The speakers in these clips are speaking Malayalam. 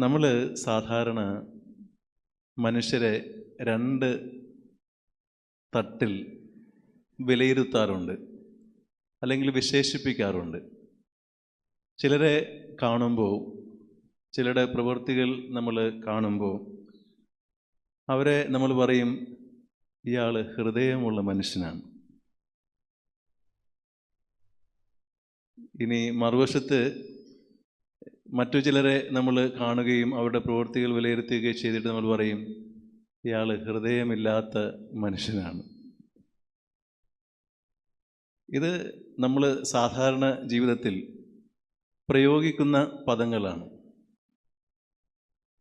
നമ്മൾ സാധാരണ മനുഷ്യരെ രണ്ട് തട്ടിൽ വിലയിരുത്താറുണ്ട്, അല്ലെങ്കിൽ വിശേഷിപ്പിക്കാറുണ്ട്. ചിലരെ കാണുമ്പോൾ, ചിലരുടെ പ്രവൃത്തികൾ നമ്മൾ കാണുമ്പോൾ അവരെ നമ്മൾ പറയും, ഇയാൾ ഹൃദയമുള്ള മനുഷ്യനാണ്. ഇനി മറുവശത്ത് മറ്റു ചിലരെ നമ്മൾ കാണുകയും അവരുടെ പ്രവൃത്തികൾ വിലയിരുത്തുകയും ചെയ്തിട്ട് നമ്മൾ പറയും, ഇയാൾ ഹൃദയമില്ലാത്ത മനുഷ്യനാണ്. ഇത് നമ്മൾ സാധാരണ ജീവിതത്തിൽ പ്രയോഗിക്കുന്ന പദങ്ങളാണ്.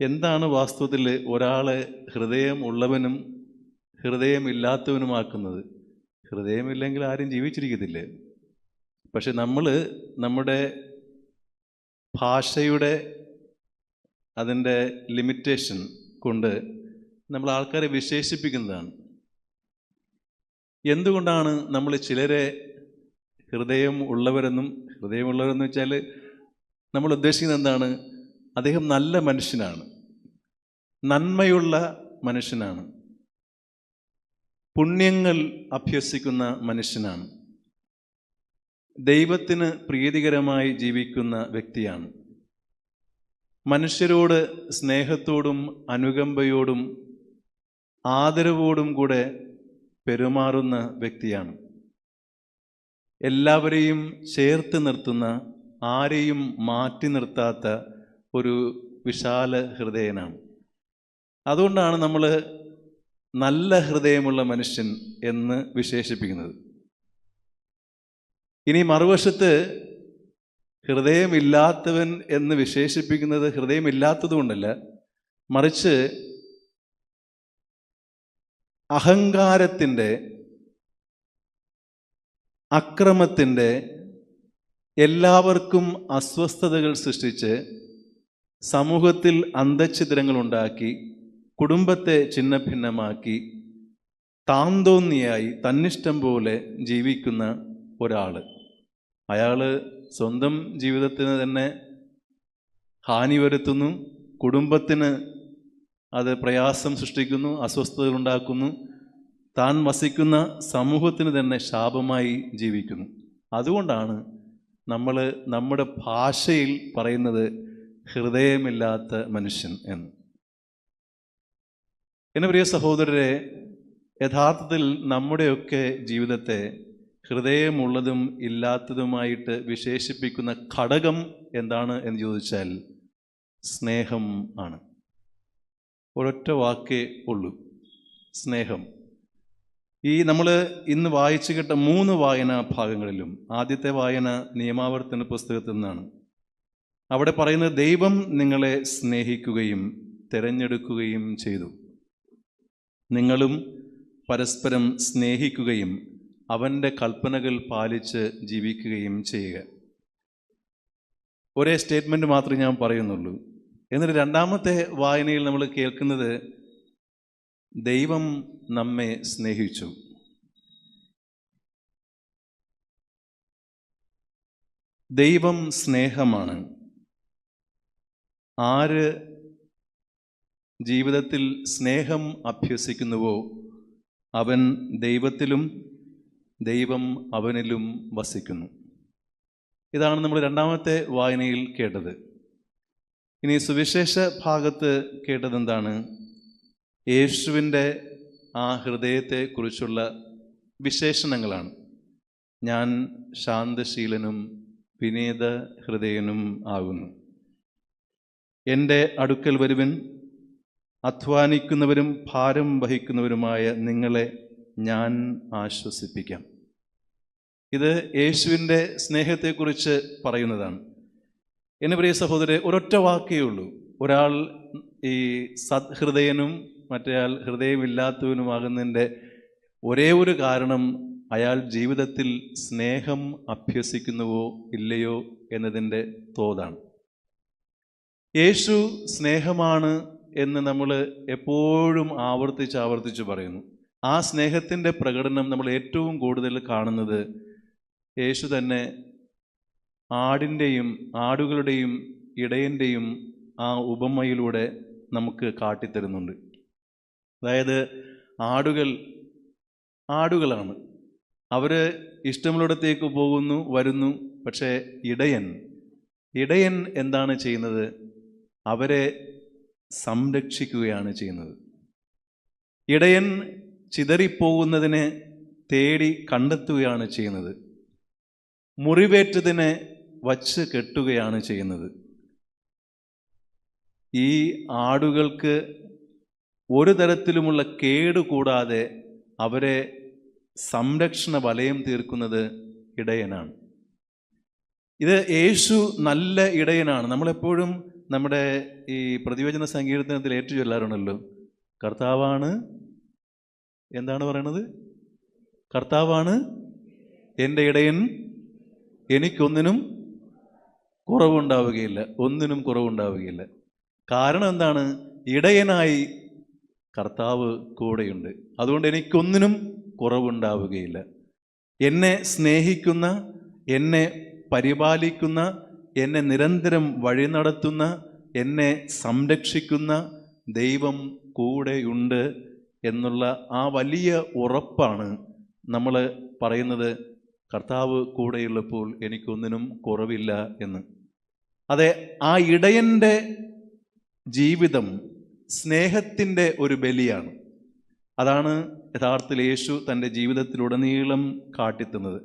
എന്താണ് വാസ്തവത്തിൽ ഒരാളെ ഹൃദയം ഉള്ളവനും ഹൃദയമില്ലാത്തവനുമാക്കുന്നത്? ഹൃദയമില്ലെങ്കിൽ ആരും ജീവിച്ചിരിക്കത്തില്ലേ? പക്ഷെ നമ്മൾ നമ്മുടെ ഭാഷയുടെ അതിൻ്റെ ലിമിറ്റേഷൻ കൊണ്ട് നമ്മൾ ആൾക്കാരെ വിശേഷിപ്പിക്കുന്നതാണ്. എന്തുകൊണ്ടാണ് നമ്മൾ ചിലരെ ഹൃദയമുള്ളവരെന്ന് വെച്ചാൽ നമ്മൾ ഉദ്ദേശിക്കുന്നത് എന്താണ്? അദ്ദേഹം നല്ല മനുഷ്യനാണ്, നന്മയുള്ള മനുഷ്യനാണ്, പുണ്യങ്ങൾ അഭ്യസിക്കുന്ന മനുഷ്യനാണ്, ദൈവത്തിന് പ്രീതികരമായി ജീവിക്കുന്ന വ്യക്തിയാണ്, മനുഷ്യരോട് സ്നേഹത്തോടും അനുകമ്പയോടും ആദരവോടും കൂടെ പെരുമാറുന്ന വ്യക്തിയാണ്, എല്ലാവരെയും ചേർത്ത് നിർത്തുന്ന, ആരെയും മാറ്റി നിർത്താത്ത ഒരു വിശാല ഹൃദയനാണ്. അതുകൊണ്ടാണ് നമ്മൾ നല്ല ഹൃദയമുള്ള മനുഷ്യൻ എന്ന് വിശേഷിപ്പിക്കുന്നത്. ഇനി മറുവശത്ത് ഹൃദയമില്ലാത്തവൻ എന്ന് വിശേഷിപ്പിക്കുന്നത് ഹൃദയമില്ലാത്തതുകൊണ്ടല്ല, മറിച്ച് അഹങ്കാരത്തിൻ്റെ, അക്രമത്തിൻ്റെ, എല്ലാവർക്കും അസ്വസ്ഥതകൾ സൃഷ്ടിച്ച് സമൂഹത്തിൽ അന്തഃഛിദ്രങ്ങളുണ്ടാക്കി കുടുംബത്തെ ഛിന്നഭിന്നമാക്കി താന്തോന്നിയായി തന്നിഷ്ടം പോലെ ജീവിക്കുന്ന ഒരാൾ. അയാൾ സ്വന്തം ജീവിതത്തിന് തന്നെ ഹാനി വരുത്തുന്നു, കുടുംബത്തിന് അത് പ്രയാസം സൃഷ്ടിക്കുന്നു, അസ്വസ്ഥതകൾ ഉണ്ടാക്കുന്നു, താൻ വസിക്കുന്ന സമൂഹത്തിന് തന്നെ ശാപമായി ജീവിക്കുന്നു. അതുകൊണ്ടാണ് നമ്മൾ നമ്മുടെ ഭാഷയിൽ പറയുന്നത് ഹൃദയമില്ലാത്ത മനുഷ്യൻ എന്ന്. എൻ്റെ പ്രിയ സഹോദരരെ, യഥാർത്ഥത്തിൽ നമ്മുടെയൊക്കെ ജീവിതത്തെ ഹൃദയമുള്ളതും ഇല്ലാത്തതുമായിട്ട് വിശേഷിപ്പിക്കുന്ന ഘടകം എന്താണ് എന്ന് ചോദിച്ചാൽ സ്നേഹം ആണ്. ഒരൊറ്റ വാക്കേ ഉള്ളൂ, സ്നേഹം. ഈ നമ്മൾ ഇന്ന് വായിച്ചു കേട്ട 3 വായനാ ഭാഗങ്ങളിലും ആദ്യത്തെ വായന നിയമാവർത്തന പുസ്തകത്തിൽ നിന്നാണ്. അവിടെ പറയുന്നത്, ദൈവം നിങ്ങളെ സ്നേഹിക്കുകയും തിരഞ്ഞെടുക്കുകയും ചെയ്തു, നിങ്ങളും പരസ്പരം സ്നേഹിക്കുകയും അവൻ്റെ കൽപ്പനകൾ പാലിച്ച് ജീവിക്കുകയും ചെയ്യുക. ഒരേ സ്റ്റേറ്റ്മെൻറ്റ് മാത്രമേ ഞാൻ പറയുന്നുള്ളൂ. എന്നിട്ട് രണ്ടാമത്തെ വായനയിൽ നമ്മൾ കേൾക്കുന്നത്, ദൈവം നമ്മെ സ്നേഹിച്ചു. ദൈവം സ്നേഹമാണ്. ആര് ജീവിതത്തിൽ സ്നേഹം അഭ്യസിക്കുന്നുവോ അവൻ ദൈവത്തിലും ദൈവം അവനിലും വസിക്കുന്നു. ഇതാണ് നമ്മൾ രണ്ടാമത്തെ വായനയിൽ കേട്ടത്. ഇനി സുവിശേഷ ഭാഗത്ത് കേട്ടത് എന്താണ്? യേശുവിൻ്റെ ആ ഹൃദയത്തെക്കുറിച്ചുള്ള വിശേഷണങ്ങളാണ്. ഞാൻ ശാന്തശീലനും വിനീത ഹൃദയനും ആകുന്നു. എൻ്റെ അടുക്കൽ വരുവിൻ, അധ്വാനിക്കുന്നവരും ഭാരം വഹിക്കുന്നവരുമായ നിങ്ങളെ ഞാൻ ആശ്വസിപ്പിക്കാം. ഇത് യേശുവിൻ്റെ സ്നേഹത്തെക്കുറിച്ച് പറയുന്നതാണ്. എൻ്റെ പ്രിയ സഹോദരരെ, ഒരൊറ്റ വാക്കേ ഉള്ളൂ. ഒരാൾ ഈ സദ്ഹൃദയനും മറ്റേയാൾ ഹൃദയമില്ലാത്തവനുമാകുന്നതിൻ്റെ ഒരേ ഒരു കാരണം അയാൾ ജീവിതത്തിൽ സ്നേഹം അഭ്യസിക്കുന്നുവോ ഇല്ലയോ എന്നതിൻ്റെ തോതാണ്. യേശു സ്നേഹമാണ് എന്ന് നമ്മൾ എപ്പോഴും ആവർത്തിച്ച് പറയുന്നു. ആ സ്നേഹത്തിൻ്റെ പ്രകടനം നമ്മൾ ഏറ്റവും കൂടുതൽ കാണുന്നത് യേശു തന്നെ ആടുകളുടെയും ഇടയൻ്റെയും ആ ഉപമയിലൂടെ നമുക്ക് കാട്ടിത്തരുന്നുണ്ട്. അതായത് ആടുകളാണ്, അവർ ഇഷ്ടമുള്ളിടത്തേക്ക് പോകുന്നു വരുന്നു. പക്ഷേ ഇടയൻ എന്താണ് ചെയ്യുന്നത്? അവരെ സംരക്ഷിക്കുകയാണ് ചെയ്യുന്നത്. ഇടയൻ ചിതറിപ്പോകുന്നതിനെ തേടി കണ്ടെത്തുകയാണ് ചെയ്യുന്നത്. മുറിവേറ്റതിനെ വച്ച് കെട്ടുകയാണ് ചെയ്യുന്നത്. ഈ ആടുകൾക്ക് ഒരു തരത്തിലുമുള്ള കേടുകൂടാതെ അവരെ സംരക്ഷണ വലയം തീർക്കുന്നത് ഇടയനാണ്. ഇത് യേശു നല്ല ഇടയനാണ്. നമ്മളെപ്പോഴും നമ്മുടെ ഈ പ്രതിവചന സങ്കീർത്തനത്തിൽ ഏറ്റുചൊല്ലാറുണ്ടല്ലോ, കർത്താവാണ്, എന്താണ് പറയണത്? കർത്താവാണ് എൻ്റെ ഇടയൻ, എനിക്കൊന്നിനും കുറവുണ്ടാവുകയില്ല, ഒന്നിനും കുറവുണ്ടാവുകയില്ല. കാരണം എന്താണ്? ഇടയനായി കർത്താവ് കൂടെയുണ്ട്. അതുകൊണ്ട് എനിക്കൊന്നിനും കുറവുണ്ടാവുകയില്ല. എന്നെ സ്നേഹിക്കുന്ന, എന്നെ പരിപാലിക്കുന്ന, എന്നെ നിരന്തരം വഴി നടത്തുന്ന, എന്നെ സംരക്ഷിക്കുന്ന ദൈവം കൂടെയുണ്ട് എന്നുള്ള ആ വലിയ ഉറപ്പാണ് നമ്മൾ പറയുന്നത്, കർത്താവ് കൂടെയുള്ളപ്പോൾ എനിക്കൊന്നിനും കുറവില്ല എന്ന്. അതെ, ആ ഇടയൻ്റെ ജീവിതം സ്നേഹത്തിൻ്റെ ഒരു ബലിയാണ്. അതാണ് യഥാർത്ഥത്തിൽ യേശു തൻ്റെ ജീവിതത്തിലുടനീളം കാട്ടിത്തന്നത്.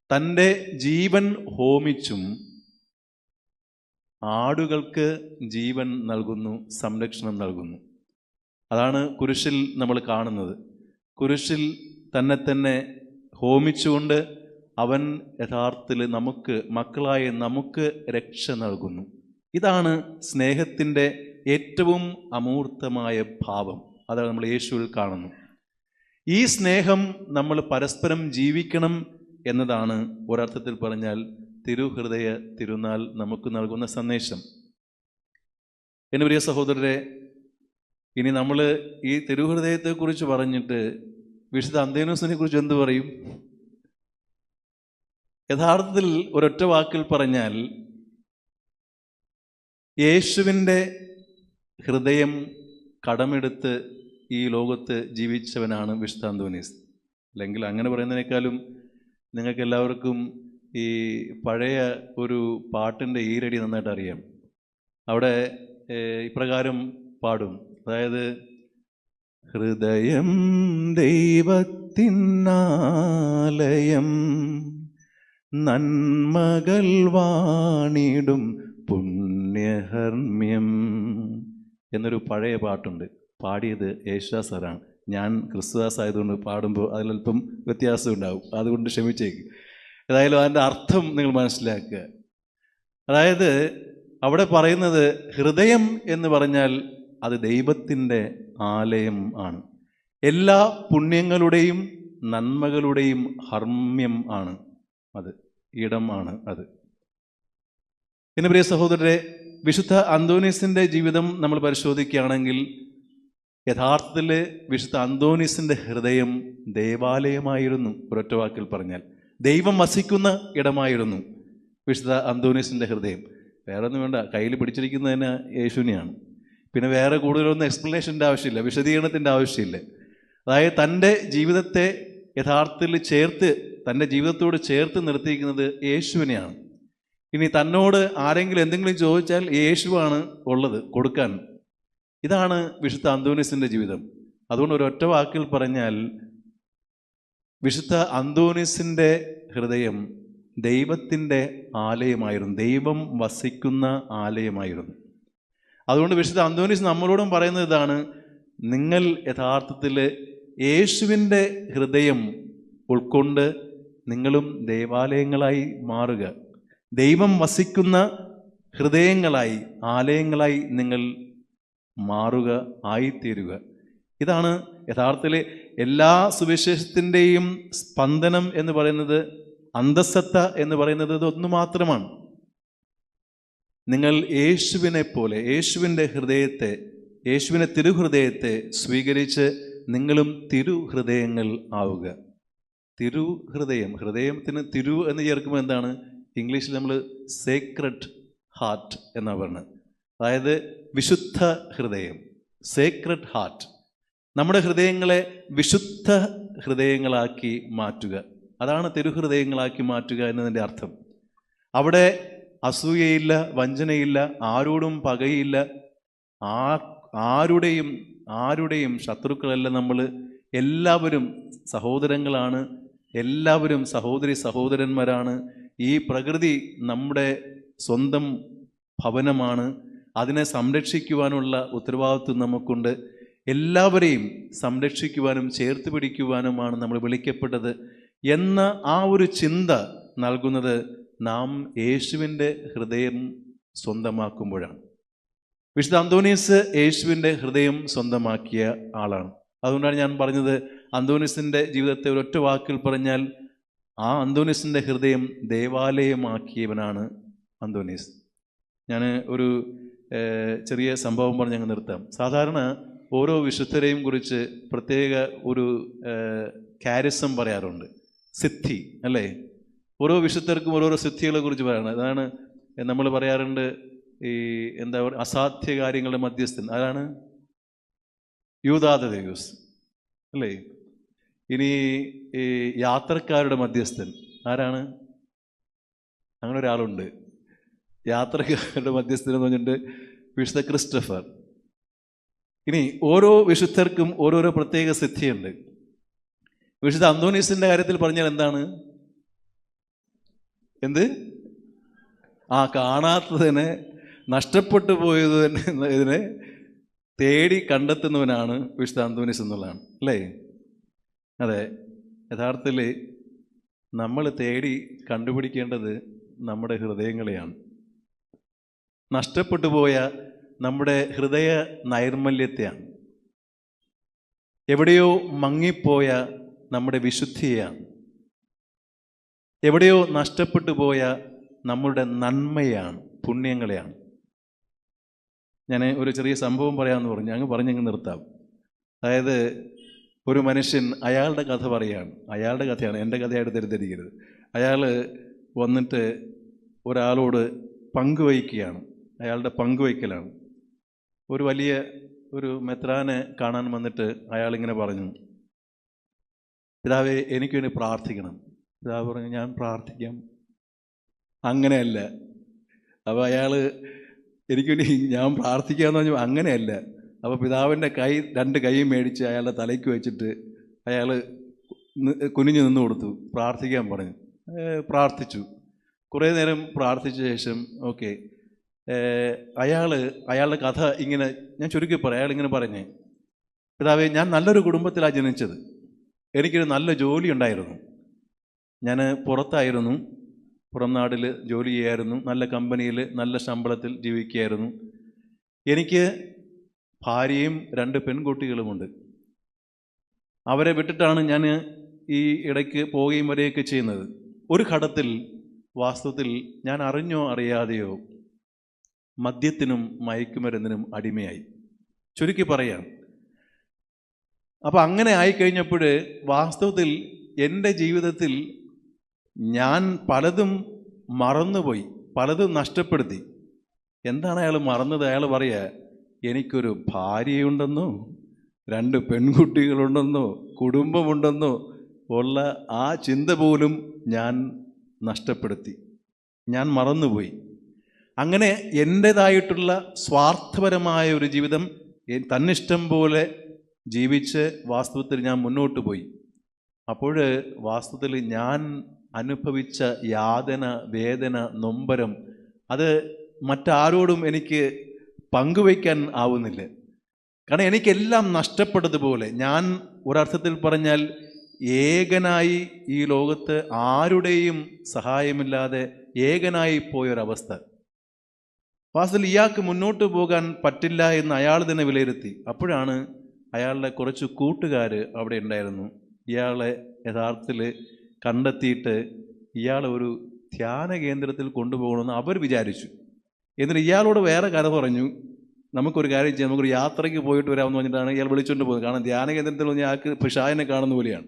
തൻ്റെ ജീവൻ ഹോമിച്ചും ആടുകൾക്ക് ജീവൻ നൽകുന്നു, സംരക്ഷണം നൽകുന്നു. അതാണ് കുരിശിൽ നമ്മൾ കാണുന്നത്. കുരിശിൽ തന്നെ ഹോമിച്ചുകൊണ്ട് അവൻ യഥാർത്ഥത്തിൽ നമുക്ക്, മക്കളായ നമുക്ക് രക്ഷ നൽകുന്നു. ഇതാണ് സ്നേഹത്തിൻ്റെ ഏറ്റവും അമൂർത്തമായ ഭാവം. അതാണ് നമ്മൾ യേശുവിൽ കാണുന്നു. ഈ സ്നേഹം നമ്മൾ പരസ്പരം ജീവിക്കണം എന്നതാണ് ഒരർത്ഥത്തിൽ പറഞ്ഞാൽ തിരുഹൃദയ തിരുനാൾ നമുക്ക് നൽകുന്ന സന്ദേശം. എൻ്റെ പ്രിയ സഹോദരരെ, ഇനി നമ്മൾ ഈ തിരുഹൃദയത്തെക്കുറിച്ച് പറഞ്ഞിട്ട് വിശുദ്ധ അന്തോന്യോസിനെ കുറിച്ച് എന്ത് പറയും? യഥാർത്ഥത്തിൽ ഒരൊറ്റ വാക്കിൽ പറഞ്ഞാൽ യേശുവിൻ്റെ ഹൃദയം കടമെടുത്ത് ഈ ലോകത്ത് ജീവിച്ചവനാണ് വിശുദ്ധ അന്തോനീസ്. അല്ലെങ്കിൽ അങ്ങനെ പറയുന്നതിനേക്കാളും നിങ്ങൾക്ക് എല്ലാവർക്കും ഈ പഴയ ഒരു പാട്ടിൻ്റെ ഈരടി നന്നായിട്ട് അറിയാം. അവിടെ ഇപ്രകാരം പാടും, അതായത് ഹൃദയം ദൈവത്തിനാലയം, നന്മകൾ വാണിടും പുണ്യഹർമ്മ്യം എന്നൊരു പഴയ പാട്ടുണ്ട്. പാടിയത് യേശുദാസ് സാറാണ്. ഞാൻ ക്രിസ്തുദാസ് ആയതുകൊണ്ട് പാടുമ്പോൾ അതിലല്പം വ്യത്യാസം ഉണ്ടാവും, അതുകൊണ്ട് ക്ഷമിച്ചേക്ക്. ഏതായാലും അതിൻ്റെ അർത്ഥം നിങ്ങൾ മനസ്സിലാക്കുക. അതായത് അവിടെ പറയുന്നത് ഹൃദയം എന്ന് പറഞ്ഞാൽ അത് ദൈവത്തിൻ്റെ ആലയം ആണ്. എല്ലാ പുണ്യങ്ങളുടെയും നന്മകളുടെയും ഹർമ്മ്യം ആണ് അത്, ഇടം ആണ് അത്. എൻ്റെ പ്രിയ സഹോദരരെ, വിശുദ്ധ അന്തോനീസിൻ്റെ ജീവിതം നമ്മൾ പരിശോധിക്കുകയാണെങ്കിൽ യഥാർത്ഥത്തിൽ വിശുദ്ധ അന്തോനീസിൻ്റെ ഹൃദയം ദേവാലയമായിരുന്നു. ഒരൊറ്റ വാക്കിൽ പറഞ്ഞാൽ ദൈവം വസിക്കുന്ന ഇടമായിരുന്നു വിശുദ്ധ അന്തോനീസിൻ്റെ ഹൃദയം. വേറെ ഒന്നും വേണ്ട, കയ്യിൽ പിടിച്ചിരിക്കുന്നതിന് യേശുവിനെയാണ്. പിന്നെ വേറെ കൂടുതലൊന്നും എക്സ്പ്ലനേഷൻ്റെ ആവശ്യമില്ല, വിശദീകരണത്തിൻ്റെ ആവശ്യമില്ല. അതായത് തൻ്റെ ജീവിതത്തെ യഥാർത്ഥത്തിൽ തൻ്റെ ജീവിതത്തോട് ചേർത്ത് നിർത്തിയിരിക്കുന്നത് യേശുവിനെയാണ്. ഇനി തന്നോട് ആരെങ്കിലും എന്തെങ്കിലും ചോദിച്ചാൽ യേശുവാണ് ഉള്ളത് കൊടുക്കാൻ. ഇതാണ് വിശുദ്ധ അന്തോനീസിൻ്റെ ജീവിതം. അതുകൊണ്ട് ഒരൊറ്റ വാക്കിൽ പറഞ്ഞാൽ വിശുദ്ധ അന്തോനീസിൻ്റെ ഹൃദയം ദൈവത്തിൻ്റെ ആലയമായിരുന്നു, ദൈവം വസിക്കുന്ന ആലയമായിരുന്നു. അതുകൊണ്ട് വിശുദ്ധ അന്തോനീസ് നമ്മളോടും പറയുന്നത് ഇതാണ്, നിങ്ങൾ യഥാർത്ഥത്തിൽ യേശുവിൻ്റെ ഹൃദയം ഉൾക്കൊണ്ട് നിങ്ങളും ദേവാലയങ്ങളായി മാറുക, ദൈവം വസിക്കുന്ന ഹൃദയങ്ങളായി, ആലയങ്ങളായി നിങ്ങൾ മാറുക, ആയിത്തീരുക. ഇതാണ് യഥാർത്ഥത്തിൽ എല്ലാ സുവിശേഷത്തിൻ്റെയും സ്പന്ദനം എന്ന് പറയുന്നത്, അന്തസത്ത എന്ന് പറയുന്നത് ഇതൊന്നു മാത്രമാണ്. നിങ്ങൾ യേശുവിനെ പോലെ, യേശുവിൻ്റെ ഹൃദയത്തെ, യേശുവിൻ്റെ തിരുഹൃദയത്തെ സ്വീകരിച്ച് നിങ്ങളും തിരുഹൃദയങ്ങൾ ആവുക. തിരുഹൃദയം, ഹൃദയത്തിന് തിരു എന്ന് ചേർക്കുമ്പോൾ എന്താണ്? ഇംഗ്ലീഷിൽ നമ്മൾ സേക്രഡ് ഹാർട്ട് എന്നാണ് പറയുന്നത്. അതായത് വിശുദ്ധ ഹൃദയം, സേക്രഡ് ഹാർട്ട്. നമ്മുടെ ഹൃദയങ്ങളെ വിശുദ്ധ ഹൃദയങ്ങളാക്കി മാറ്റുക, അതാണ് തിരുഹൃദയങ്ങളാക്കി മാറ്റുക എന്നതിൻ്റെ അർത്ഥം. അവിടെ അസൂയയില്ല, വഞ്ചനയില്ല, ആരോടും പകയില്ല, ആരുടെയും ശത്രുക്കളല്ല. നമ്മൾ എല്ലാവരും സഹോദരങ്ങളാണ്, എല്ലാവരും സഹോദരി സഹോദരന്മാരാണ്. ഈ പ്രകൃതി നമ്മുടെ സ്വന്തം ഭവനമാണ്, അതിനെ സംരക്ഷിക്കുവാനുള്ള ഉത്തരവാദിത്വം നമുക്കുണ്ട്. എല്ലാവരെയും സംരക്ഷിക്കുവാനും ചേർത്ത് പിടിക്കുവാനുമാണ് നമ്മൾ വിളിക്കപ്പെട്ടത് എന്ന ആ ഒരു ചിന്ത നൽകുന്നത് നാം യേശുവിൻ്റെ ഹൃദയം സ്വന്തമാക്കുമ്പോഴാണ്. വിശുദ്ധ അന്തോനീസ് യേശുവിൻ്റെ ഹൃദയം സ്വന്തമാക്കിയ ആളാണ്. അതുകൊണ്ടാണ് ഞാൻ പറഞ്ഞത്, അന്തോനീസിൻ്റെ ജീവിതത്തെ ഒരൊറ്റ വാക്കിൽ പറഞ്ഞാൽ ആ അന്തോനീസിൻ്റെ ഹൃദയം ദേവാലയമാക്കിയവനാണ് അന്തോനീസ്. ഞാൻ ഒരു ചെറിയ സംഭവം പറഞ്ഞ് അങ്ങ് നിർത്താം. സാധാരണ ഓരോ വിശുദ്ധരെയും കുറിച്ച് പ്രത്യേക ഒരു കാരിസം പറയാറുണ്ട്, സിദ്ധി അല്ലേ? ഓരോ വിശുദ്ധർക്കും ഓരോരോ സിദ്ധികളെ കുറിച്ച് പറയണം. അതാണ് നമ്മൾ പറയാറുണ്ട്, ഈ എന്താ പറയുക, അസാധ്യ കാര്യങ്ങളുടെ മധ്യസ്ഥൻ ആരാണ്? യൂദാതദേവസ് അല്ലേ? ഇനി ഈ യാത്രക്കാരുടെ മധ്യസ്ഥൻ ആരാണ്? അങ്ങനെ ഒരാളുണ്ട്, യാത്രക്കാരുടെ മധ്യസ്ഥൻ എന്ന് പറഞ്ഞിട്ട് വിശുദ്ധ ക്രിസ്റ്റഫർ. ഇനി ഓരോ വിശുദ്ധർക്കും ഓരോരോ പ്രത്യേക സിദ്ധിയുണ്ട്. വിശുദ്ധ അന്തോനീസിൻ്റെ കാര്യത്തിൽ പറഞ്ഞാൽ എന്താണ്? എന്ത്? കാണാത്തതിനെ, നഷ്ടപ്പെട്ടു ഇതിനെ തേടി കണ്ടെത്തുന്നവനാണ് വിശുദ്ധ അന്തോനീസ് എന്നുള്ളതാണ് അല്ലേ? അതെ, യഥാർത്ഥത്തിൽ നമ്മൾ തേടി കണ്ടുപിടിക്കേണ്ടത് നമ്മുടെ ഹൃദയങ്ങളെയാണ്. നഷ്ടപ്പെട്ടു പോയ നമ്മുടെ ഹൃദയ നൈർമല്യത്തെയാണ്. എവിടെയോ മങ്ങിപ്പോയ നമ്മുടെ വിശുദ്ധിയെയാണ്. എവിടെയോ നഷ്ടപ്പെട്ടു പോയ നമ്മുടെ നന്മയാണ്, പുണ്യങ്ങളെയാണ്. ഞാൻ ഒരു ചെറിയ സംഭവം പറയാമെന്ന് പറഞ്ഞു, അങ്ങ് പറഞ്ഞങ്ങ് നിർത്താം. അതായത് ഒരു മനുഷ്യൻ അയാളുടെ കഥ പറയുകയാണ്. അയാളുടെ കഥയാണ്, എൻ്റെ കഥയായിട്ട് തെറ്റിദ്ധരിക്കരുത്. അയാൾ വന്നിട്ട് ഒരാളോട് പങ്കുവയ്ക്കുകയാണ്, അയാളുടെ പങ്കുവയ്ക്കലാണ്. ഒരു വലിയ ഒരു മെത്രാനെ കാണാൻ വന്നിട്ട് അയാളിങ്ങനെ പറഞ്ഞു, പിതാവേ എനിക്ക് വേണ്ടി പ്രാർത്ഥിക്കണം. പിതാവ് പറഞ്ഞു, ഞാൻ പ്രാർത്ഥിക്കാം. അങ്ങനെയല്ല. അപ്പോൾ അയാൾ എനിക്ക് വേണ്ടി ഞാൻ പ്രാർത്ഥിക്കാമെന്ന് പറഞ്ഞു, അങ്ങനെയല്ല. അപ്പോൾ പിതാവിൻ്റെ രണ്ട് കൈയും മേടിച്ച് അയാളുടെ തലയ്ക്ക് വെച്ചിട്ട് അയാൾ കുനിഞ്ഞു നിന്ന് കൊടുത്തു, പ്രാർത്ഥിക്കാൻ പറഞ്ഞു. പ്രാർത്ഥിച്ചു. കുറേ നേരം പ്രാർത്ഥിച്ച ശേഷം ഓക്കെ, അയാളുടെ കഥ ഇങ്ങനെ ഞാൻ ചുരുക്കി പറയാം. അയാളിങ്ങനെ പറഞ്ഞേ, പിതാവേ ഞാൻ നല്ലൊരു കുടുംബത്തിലാണ് ജനിച്ചത്, എനിക്കൊരു നല്ല ജോലി ഉണ്ടായിരുന്നു, ഞാൻ പുറത്തായിരുന്നു, പുറം നാട്ടിൽ ജോലി ചെയ്യായിരുന്നു, നല്ല കമ്പനിയിൽ നല്ല ശമ്പളത്തിൽ ജീവിക്കുകയായിരുന്നു. എനിക്ക് ഭാര്യയും 2 പെൺകുട്ടികളുമുണ്ട്. അവരെ വിട്ടിട്ടാണ് ഞാൻ ഈ ഇടയ്ക്ക് പോവുകയും വരികയൊക്കെ ചെയ്യുന്നത്. ഒരു ഘട്ടത്തിൽ വാസ്തവത്തിൽ ഞാൻ അറിഞ്ഞോ അറിയാതെയോ മദ്യത്തിനും മയക്കുമരുന്നിനും അടിമയായി, ചുരുക്കി പറയാം. അപ്പം അങ്ങനെ ആയിക്കഴിഞ്ഞപ്പോൾ വാസ്തവത്തിൽ എൻ്റെ ജീവിതത്തിൽ ഞാൻ പലതും മറന്നുപോയി, പലതും നഷ്ടപ്പെടുത്തി. എന്താണ് അയാൾ മറന്നത്? അയാൾ പറയുക, എനിക്കൊരു ഭാര്യയുണ്ടെന്നോ 2 പെൺകുട്ടികളുണ്ടെന്നോ കുടുംബമുണ്ടെന്നോ ഉള്ള ആ ചിന്ത പോലും ഞാൻ നഷ്ടപ്പെടുത്തി, ഞാൻ മറന്നുപോയി. അങ്ങനെ എൻ്റേതായിട്ടുള്ള സ്വാർത്ഥപരമായ ഒരു ജീവിതം തന്നിഷ്ടം പോലെ ജീവിച്ച് വാസ്തവത്തിൽ ഞാൻ മുന്നോട്ട് പോയി. അപ്പോൾ വാസ്തവത്തിൽ ഞാൻ അനുഭവിച്ച യാതന, വേദന, നൊമ്പരം അത് മറ്റാരോടും എനിക്ക് പങ്കുവയ്ക്കാൻ ആവുന്നില്ല. കാരണം എനിക്കെല്ലാം നഷ്ടപ്പെട്ടതുപോലെ, ഞാൻ ഒരർത്ഥത്തിൽ പറഞ്ഞാൽ ഏകനായി ഈ ലോകത്ത് ആരുടെയും സഹായമില്ലാതെ ഏകനായി പോയൊരവസ്ഥ. വാസ്തവത്തിൽ ഇയാൾക്ക് മുന്നോട്ട് പോകാൻ പറ്റില്ല എന്ന് അയാൾ തന്നെ വിലയിരുത്തി. അപ്പോഴാണ് അയാളുടെ കുറച്ച് കൂട്ടുകാർ അവിടെ ഉണ്ടായിരുന്നു. ഇയാളെ യഥാർത്ഥത്തിൽ കണ്ടെത്തിയിട്ട് ഇയാളെ ഒരു ധ്യാന കേന്ദ്രത്തിൽ കൊണ്ടുപോകണമെന്ന് അവർ വിചാരിച്ചു. എന്നിട്ട് ഇയാളോട് വേറെ കഥ പറഞ്ഞു, നമുക്കൊരു കാര്യം ചെയ്യാം, നമുക്കൊരു യാത്രയ്ക്ക് പോയിട്ട് വരാമെന്ന് പറഞ്ഞിട്ടാണ് ഇയാൾ വിളിച്ചുകൊണ്ട് പോകുന്നത്. കാരണം ധ്യാന കേന്ദ്രത്തിൽ പറഞ്ഞാൽ ആൾക്ക് പിശാചിനെ കാണുന്ന പോലെയാണ്.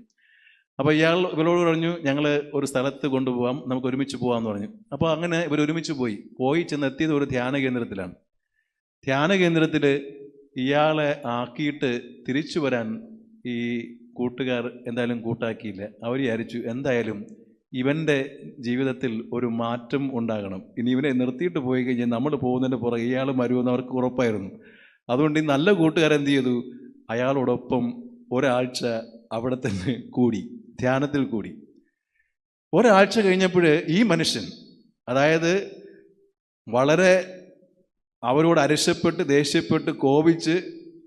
അപ്പോൾ ഇവരോട് പറഞ്ഞു, ഞങ്ങൾ ഒരു സ്ഥലത്ത് കൊണ്ടുപോകാം, നമുക്ക് ഒരുമിച്ച് പോകാമെന്ന് പറഞ്ഞു. അപ്പോൾ അങ്ങനെ ഇവർ ഒരുമിച്ച് പോയി ചെന്ന് എത്തിയത് ഒരു ധ്യാന കേന്ദ്രത്തിലാണ്. ധ്യാന കേന്ദ്രത്തിൽ ഇയാളെ ആക്കിയിട്ട് തിരിച്ചു വരാൻ ഈ കൂട്ടുകാർ എന്തായാലും കൂട്ടാക്കിയില്ല. അവർ വിചാരിച്ചു എന്തായാലും ഇവൻ്റെ ജീവിതത്തിൽ ഒരു മാറ്റം ഉണ്ടാകണം. ഇനി ഇവനെ നിർത്തിയിട്ട് പോയി കഴിഞ്ഞാൽ നമ്മൾ പോകുന്നതിൻ്റെ പുറകെ ഇയാൾ വരുമെന്ന് അവർക്ക് ഉറപ്പായിരുന്നു. അതുകൊണ്ട് ഈ നല്ല കൂട്ടുകാരെന്ത് ചെയ്തു, അയാളോടൊപ്പം ഒരാഴ്ച അവിടെ തന്നെ കൂടി, ധ്യാനത്തിൽ കൂടി. ഒരാഴ്ച കഴിഞ്ഞപ്പോൾ ഈ മനുഷ്യൻ, അതായത് വളരെ അവരോട് അരിശപ്പെട്ട് ദേഷ്യപ്പെട്ട് കോപിച്ച്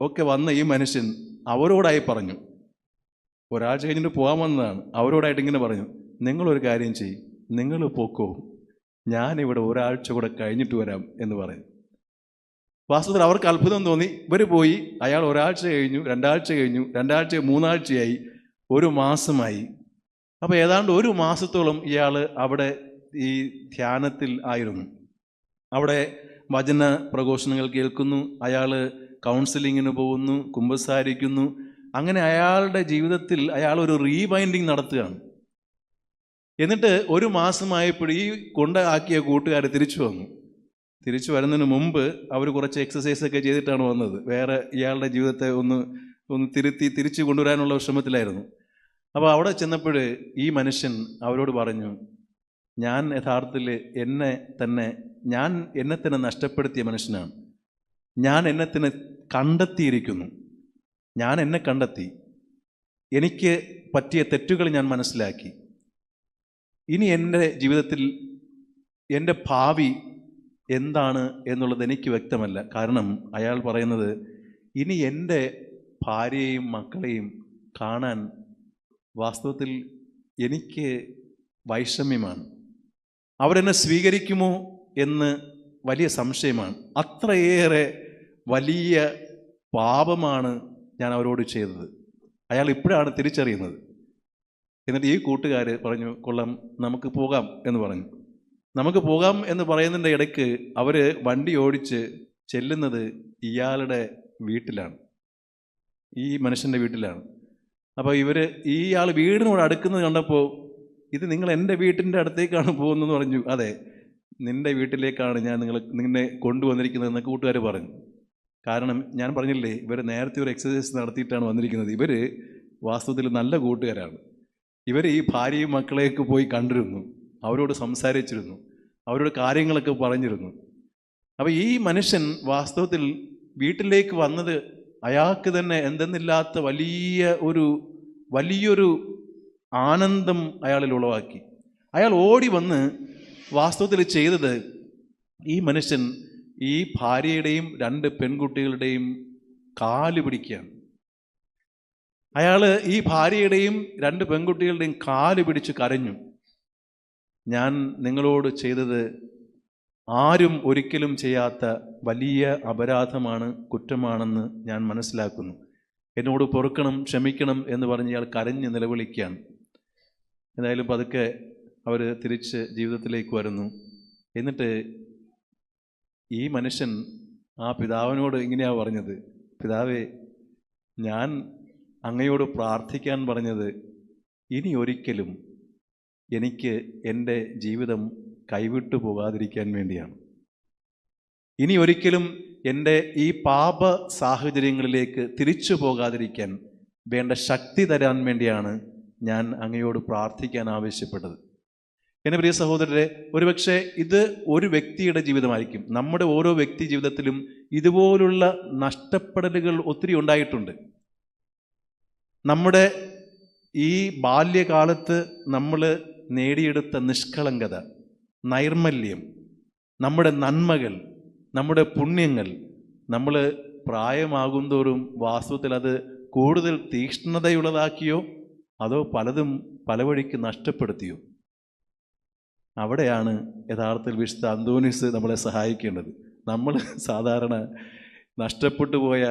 ഒക്കെ വന്ന ഈ മനുഷ്യൻ അവരോടായി പറഞ്ഞു, ഒരാഴ്ച കഴിഞ്ഞിട്ട് പോകാൻ വന്നതാണ്, അവരോടായിട്ട് ഇങ്ങനെ പറഞ്ഞു, നിങ്ങളൊരു കാര്യം ചെയ്യും, നിങ്ങൾ പോക്കോ, ഞാനിവിടെ ഒരാഴ്ച കൂടെ കഴിഞ്ഞിട്ട് വരാം എന്ന് പറയും. വാസ്തവത്തിൽ അവർക്ക് അത്ഭുതം തോന്നി. ഇവർ പോയി. അയാൾ ഒരാഴ്ച കഴിഞ്ഞു, രണ്ടാഴ്ച കഴിഞ്ഞു, രണ്ടാഴ്ച മൂന്നാഴ്ചയായി, ഒരു മാസമായി. അപ്പോൾ ഏതാണ്ട് ഒരു മാസത്തോളം ഇയാൾ അവിടെ ഈ ധ്യാനത്തിൽ ആയിരുന്നു. അവിടെ വചന പ്രഘോഷണങ്ങൾ കേൾക്കുന്നു, അയാൾ കൗൺസിലിങ്ങിന് പോകുന്നു, കുമ്പസാരിക്കുന്നു. അങ്ങനെ അയാളുടെ ജീവിതത്തിൽ അയാൾ ഒരു റീബൈൻഡിങ് നടത്തുകയാണ്. എന്നിട്ട് ഒരു മാസമായപ്പോൾ ഈ കൊണ്ടാക്കിയ കൂട്ടുകാർ തിരിച്ചു വന്നു. തിരിച്ചു വരുന്നതിന് മുമ്പ് അവർ കുറച്ച് എക്സസൈസൊക്കെ ചെയ്തിട്ടാണ് വന്നത്. വേറെ ഇയാളുടെ ജീവിതത്തെ ഒന്ന് തിരിച്ചു കൊണ്ടുവരാനുള്ള ശ്രമത്തിലായിരുന്നു. അപ്പോൾ അവിടെ ചെന്നപ്പോൾ ഈ മനുഷ്യൻ അവരോട് പറഞ്ഞു, ഞാൻ യഥാർത്ഥത്തിൽ എന്നെ തന്നെ നഷ്ടപ്പെടുത്തിയ മനുഷ്യനാണ്. ഞാൻ എന്നെ തന്നെ കണ്ടെത്തിയിരിക്കുന്നു. ഞാൻ എന്നെ കണ്ടെത്തി. എനിക്ക് പറ്റിയ തെറ്റുകൾ ഞാൻ മനസ്സിലാക്കി. ഇനി എൻ്റെ ജീവിതത്തിൽ എൻ്റെ ഭാവി എന്താണ് എന്നുള്ളത് എനിക്ക് വ്യക്തമല്ല. കാരണം അയാൾ പറയുന്നത്, ഇനി എൻ്റെ ഭാര്യയെയും മക്കളെയും കാണാൻ വാസ്തവത്തിൽ എനിക്ക് വൈഷമ്യമാണ്. അവരെന്നെ സ്വീകരിക്കുമോ എന്ന് വലിയ സംശയമാണ്. അത്രയേറെ വലിയ പാപമാണ് ഞാൻ അവരോട് ചെയ്തത്. അയാൾ ഇപ്പോഴാണ് തിരിച്ചറിയുന്നത്. എന്നിട്ട് ഈ കൂട്ടുകാർ പറഞ്ഞു, കൊള്ളാം, നമുക്ക് പോകാം എന്ന് പറഞ്ഞു. നമുക്ക് പോകാം എന്ന് പറയുന്നതിൻ്റെ ഇടയ്ക്ക് അവർ വണ്ടി ഓടിച്ച് ചെല്ലുന്നത് ഇയാളുടെ വീട്ടിലാണ്, ഈ മനുഷ്യൻ്റെ വീട്ടിലാണ്. അപ്പോൾ ഇയാൾ വീടിനോട് അടുക്കുന്നത് കണ്ടപ്പോൾ, ഇത് നിങ്ങൾ എൻ്റെ വീട്ടിൻ്റെ അടുത്തേക്കാണ് പോകുന്നതെന്ന് പറഞ്ഞു. അതെ, നിൻ്റെ വീട്ടിലേക്കാണ് ഞാൻ നിന്നെ കൊണ്ടുവന്നിരിക്കുന്നത് എന്ന് കൂട്ടുകാർ പറഞ്ഞു. കാരണം ഞാൻ പറഞ്ഞില്ലേ, ഇവർ നേരത്തെ ഒരു എക്സസൈസ് നടത്തിയിട്ടാണ് വന്നിരിക്കുന്നത്. ഇവർ വാസ്തവത്തിൽ നല്ല കൂട്ടുകാരാണ്. ഇവർ ഈ ഭാര്യയും മക്കളെയൊക്കെ പോയി കണ്ടിരുന്നു, അവരോട് സംസാരിച്ചിരുന്നു, അവരോട് കാര്യങ്ങളൊക്കെ പറഞ്ഞിരുന്നു. അപ്പോൾ ഈ മനുഷ്യൻ വാസ്തവത്തിൽ വീട്ടിലേക്ക് വന്നത് അയാൾക്ക് തന്നെ എന്തെന്നില്ലാത്ത വലിയൊരു ആനന്ദം അയാളിൽ ഉളവാക്കി. അയാൾ ഓടി വന്ന് വാസ്തവത്തിൽ ചെയ്തത്, ഈ മനുഷ്യൻ ഈ ഭാര്യയുടെയും 2 പെൺകുട്ടികളുടെയും കാല് പിടിക്കുകയാണ്. അയാൾ ഈ ഭാര്യയുടെയും 2 പെൺകുട്ടികളുടെയും കാല് പിടിച്ച് കരഞ്ഞു. ഞാൻ നിങ്ങളോട് ചെയ്തത് ആരും ഒരിക്കലും ചെയ്യാത്ത വലിയ അപരാധമാണ്, കുറ്റമാണെന്ന് ഞാൻ മനസ്സിലാക്കുന്നു. എന്നോട് പൊറുക്കണം, ക്ഷമിക്കണം എന്ന് പറഞ്ഞ് ഇയാൾ കരഞ്ഞ് നിലവിളിക്കുകയാണ്. എന്തായാലും പതുക്കെ അവർ തിരിച്ച് ജീവിതത്തിലേക്ക് വരുന്നു. എന്നിട്ട് ഈ മനുഷ്യൻ ആ പിതാവിനോട് ഇങ്ങനെയാണ് പറഞ്ഞത്, പിതാവേ, ഞാൻ അങ്ങയോട് പ്രാർത്ഥിക്കാൻ പറഞ്ഞത് ഇനി ഒരിക്കലും എനിക്ക് എൻ്റെ ജീവിതം കൈവിട്ടു പോകാതിരിക്കാൻ വേണ്ടിയാണ്. ഇനി ഒരിക്കലും എൻ്റെ ഈ പാപ സാഹചര്യങ്ങളിലേക്ക് തിരിച്ചു പോകാതിരിക്കാൻ വേണ്ട ശക്തി തരാൻ വേണ്ടിയാണ് ഞാൻ അങ്ങയോട് പ്രാർത്ഥിക്കാൻ ആവശ്യപ്പെട്ടത്. എൻ്റെ പ്രിയ സഹോദരരെ, ഒരുപക്ഷെ ഇത് ഒരു വ്യക്തിയുടെ ജീവിതമായിരിക്കും. നമ്മുടെ ഓരോ വ്യക്തി ജീവിതത്തിലും ഇതുപോലുള്ള നഷ്ടപ്പെടലുകൾ ഒത്തിരി ഉണ്ടായിട്ടുണ്ട്. നമ്മുടെ ഈ ബാല്യകാലത്ത് നമ്മൾ നേടിയെടുത്ത നിഷ്കളങ്കത, നൈർമല്യം, നമ്മുടെ നന്മകൾ, നമ്മുടെ പുണ്യങ്ങൾ നമ്മൾ പ്രായമാകുന്തോറും വാസ്തവത്തിൽ അത് കൂടുതൽ തീക്ഷ്ണതയുള്ളതാക്കിയോ അതോ പലതും പല വഴിക്ക് നഷ്ടപ്പെടുത്തിയോ? അവിടെയാണ് യഥാർത്ഥത്തിൽ വിശുദ്ധ അന്തോനീസ് നമ്മളെ സഹായിക്കേണ്ടത്. നമ്മൾ സാധാരണ നഷ്ടപ്പെട്ടു പോയ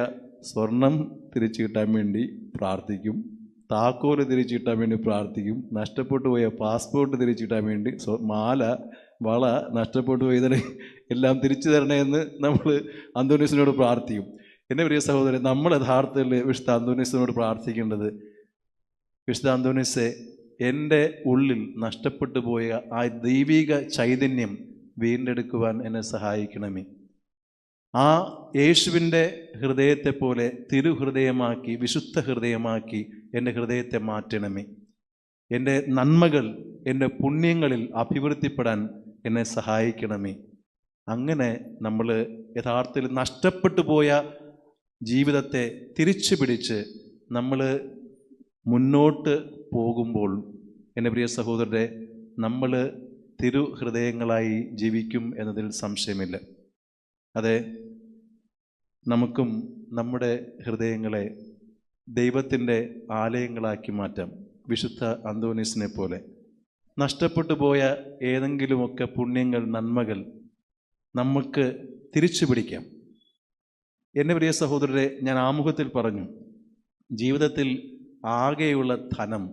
സ്വർണം തിരിച്ചു കിട്ടാൻ വേണ്ടി പ്രാർത്ഥിക്കും, താക്കോല് തിരിച്ചു കിട്ടാൻ വേണ്ടി പ്രാർത്ഥിക്കും, നഷ്ടപ്പെട്ടു പോയ പാസ്പോർട്ട് തിരിച്ചു കിട്ടാൻ വേണ്ടി, മാല, വള നഷ്ടപ്പെട്ടു പോയതിനെ എല്ലാം തിരിച്ചു തരണേ എന്ന് നമ്മൾ അന്തോനീസിനോട് പ്രാർത്ഥിക്കും. എൻ്റെ പ്രിയ സഹോദരൻ, നമ്മൾ യഥാർത്ഥത്തിൽ വിശുദ്ധ അന്തോനീസിനോട് പ്രാർത്ഥിക്കേണ്ടത്, വിശുദ്ധ അന്തോനീസെ, എൻ്റെ ഉള്ളിൽ നഷ്ടപ്പെട്ടു പോയ ആ ദൈവിക ചൈതന്യം വീണ്ടെടുക്കുവാൻ എന്നെ സഹായിക്കണമേ. ആ യേശുവിൻ്റെ ഹൃദയത്തെ പോലെ തിരുഹൃദയമാക്കി, വിശുദ്ധ ഹൃദയമാക്കി എൻ്റെ ഹൃദയത്തെ മാറ്റണമേ. എൻ്റെ നന്മകൾ, എൻ്റെ പുണ്യങ്ങളിൽ അഭിവൃദ്ധിപ്പെടാൻ എന്നെ സഹായിക്കണമേ. അങ്ങനെ നമ്മൾ യഥാർത്ഥത്തിൽ നഷ്ടപ്പെട്ടു പോയ ജീവിതത്തെ തിരിച്ചു പിടിച്ച് നമ്മൾ മുന്നോട്ട് പോകുമ്പോൾ എൻ്റെ പ്രിയ സഹോദരരെ, നമ്മൾ തിരുഹൃദയങ്ങളായി ജീവിക്കും എന്നതിൽ സംശയമില്ല. അതെ, നമുക്കും നമ്മുടെ ഹൃദയങ്ങളെ ദൈവത്തിൻ്റെ ആലയങ്ങളാക്കി മാറ്റാം. വിശുദ്ധ അന്തോനീസിനെ പോലെ നഷ്ടപ്പെട്ടു പോയ ഏതെങ്കിലുമൊക്കെ പുണ്യങ്ങൾ, നന്മകൾ നമുക്ക് തിരിച്ചു പിടിക്കാം. എൻ്റെ പ്രിയ സഹോദരരെ, ഞാൻ ആമുഖത്തിൽ പറഞ്ഞു, ജീവിതത്തിൽ ആകെയുള്ള ധനം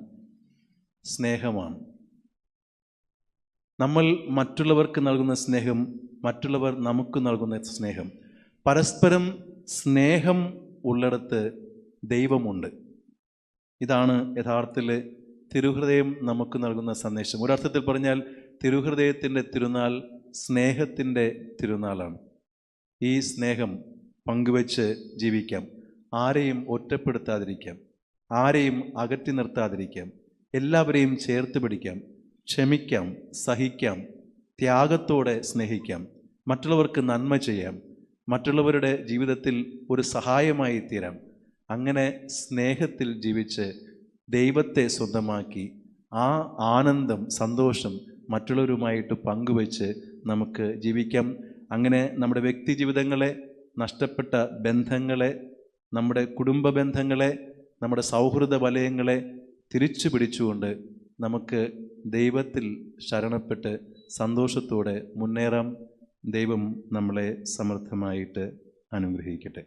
സ്നേഹമാണ്. നമ്മൾ മറ്റുള്ളവർക്ക് നൽകുന്ന സ്നേഹം, മറ്റുള്ളവർ നമുക്ക് നൽകുന്ന സ്നേഹം, പരസ്പരം സ്നേഹം ഉള്ളിടത്ത് ദൈവമുണ്ട്. ഇതാണ് യഥാർത്ഥത്തിൽ തിരുഹൃദയം നമുക്ക് നൽകുന്ന സന്ദേശം. ഒരർത്ഥത്തിൽ പറഞ്ഞാൽ തിരുഹൃദയത്തിൻ്റെ തിരുനാൾ സ്നേഹത്തിൻ്റെ തിരുനാളാണ്. ഈ സ്നേഹം പങ്കുവെച്ച് ജീവിക്കാം. ആരെയും ഒറ്റപ്പെടുത്താതിരിക്കാം, ആരെയും അകറ്റി നിർത്താതിരിക്കാം, എല്ലാവരെയും ചേർത്ത് പിടിക്കാം, ക്ഷമിക്കാം, സഹിക്കാം, ത്യാഗത്തോടെ സ്നേഹിക്കാം, മറ്റുള്ളവർക്ക് നന്മ ചെയ്യാം, മറ്റുള്ളവരുടെ ജീവിതത്തിൽ ഒരു സഹായമായി തീരാം. അങ്ങനെ സ്നേഹത്തിൽ ജീവിച്ച് ദൈവത്തെ സ്വന്തമാക്കി ആ ആനന്ദം, സന്തോഷം മറ്റുള്ളവരുമായിട്ട് പങ്കുവെച്ച് നമുക്ക് ജീവിക്കാം. അങ്ങനെ നമ്മുടെ വ്യക്തി ജീവിതങ്ങളെ, നഷ്ടപ്പെട്ട ബന്ധങ്ങളെ, നമ്മുടെ കുടുംബ ബന്ധങ്ങളെ, നമ്മുടെ സൗഹൃദ വലയങ്ങളെ തിരിച്ചു പിടിച്ചുകൊണ്ട് നമുക്ക് ദൈവത്തിൽ ശരണപ്പെട്ട് സന്തോഷത്തോടെ മുന്നേറാം. ദൈവം നമ്മളെ സമൃദ്ധമായിട്ട് അനുഗ്രഹിക്കട്ടെ.